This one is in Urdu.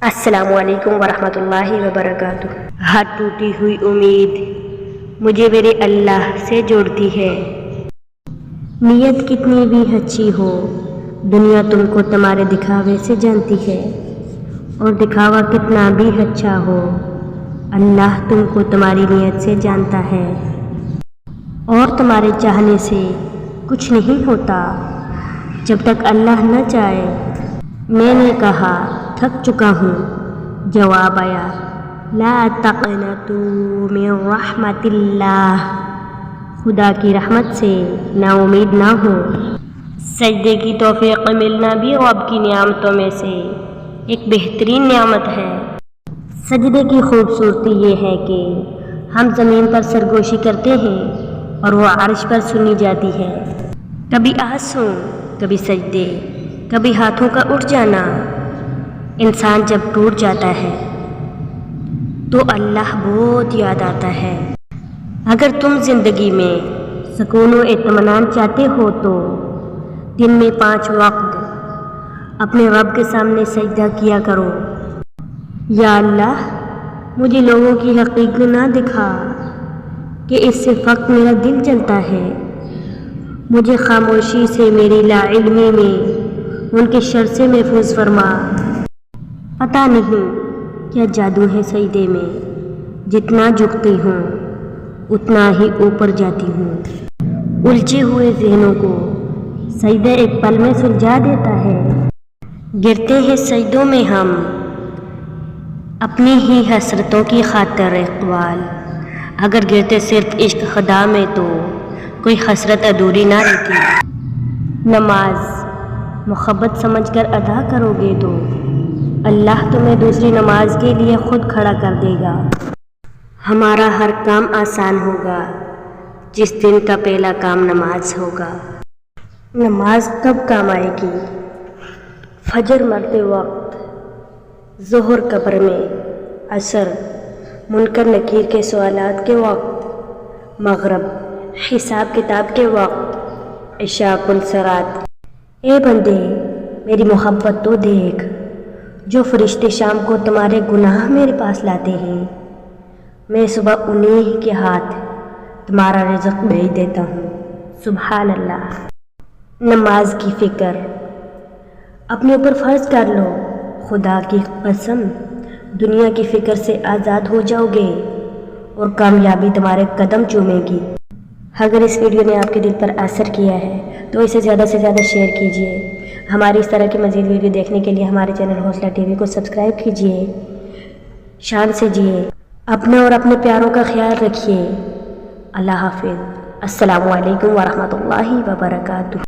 السلام علیکم ورحمۃ اللہ وبرکاتہ۔ ہر ٹوٹی ہوئی امید مجھے میرے اللہ سے جوڑتی ہے۔ نیت کتنی بھی اچھی ہو، دنیا تم کو تمہارے دکھاوے سے جانتی ہے، اور دکھاوا کتنا بھی اچھا ہو، اللہ تم کو تمہاری نیت سے جانتا ہے، اور تمہارے چاہنے سے کچھ نہیں ہوتا جب تک اللہ نہ چاہے۔ میں نے کہا تھک چکا ہوں، جواب آیا لا تقنطوا من رحمت اللہ، خدا کی رحمت سے نا امید نہ ہو۔ سجدے کی توفیق ملنا بھی رب کی نعمتوں میں سے ایک بہترین نعمت ہے۔ سجدے کی خوبصورتی یہ ہے کہ ہم زمین پر سرگوشی کرتے ہیں اور وہ عرش پر سنی جاتی ہے۔ کبھی آنسوں، کبھی سجدے، کبھی ہاتھوں کا اٹھ جانا۔ انسان جب ٹوٹ جاتا ہے تو اللہ بہت یاد آتا ہے۔ اگر تم زندگی میں سکون و اطمینان چاہتے ہو تو دن میں 5 وقت اپنے رب کے سامنے سجدہ کیا کرو۔ یا اللہ، مجھے لوگوں کی حقیقت نہ دکھا کہ اس سے فقط میرا دل جلتا ہے۔ مجھے خاموشی سے میری لا علمی میں ان کے شر سے محفوظ فرما۔ پتہ نہیں کیا جادو ہے سجدے میں، جتنا جھکتی ہوں اتنا ہی اوپر جاتی ہوں۔ الجھے ہوئے ذہنوں کو سجدہ ایک پل میں سلجھا دیتا ہے۔ گرتے ہیں سجدوں میں ہم اپنی ہی حسرتوں کی خاطر اقبال۔ اگر گرتے صرف عشق خدا میں تو کوئی حسرت ادھوری نہ رہتی۔ نماز محبت سمجھ کر ادا کرو گے تو اللہ تمہیں دوسری نماز کے لیے خود کھڑا کر دے گا۔ ہمارا ہر کام آسان ہوگا جس دن کا پہلا کام نماز ہوگا۔ نماز کب کام آئے گی؟ فجر مرتے وقت، ظہر قبر میں، عصر منکر نکیر کے سوالات کے وقت، مغرب حساب کتاب کے وقت، عشاء پلسرات۔ اے بندے، میری محبت تو دیکھ، جو فرشتے شام کو تمہارے گناہ میرے پاس لاتے ہیں، میں صبح انہی کے ہاتھ تمہارا رزق بھیج دیتا ہوں۔ سبحان اللہ۔ نماز کی فکر اپنے اوپر فرض کر لو، خدا کی قسم دنیا کی فکر سے آزاد ہو جاؤ گے اور کامیابی تمہارے قدم چومے گی۔ اگر اس ویڈیو نے آپ کے دل پر اثر کیا ہے تو اسے زیادہ سے زیادہ شیئر کیجیے۔ ہماری اس طرح کی مزید ویڈیو دیکھنے کے لیے ہمارے چینل حوصلہ ٹی وی کو سبسکرائب کیجیے۔ شان سے جیے، اپنے اور اپنے پیاروں کا خیال رکھیے۔ اللہ حافظ۔ السلام علیکم ورحمۃ اللہ وبرکاتہ۔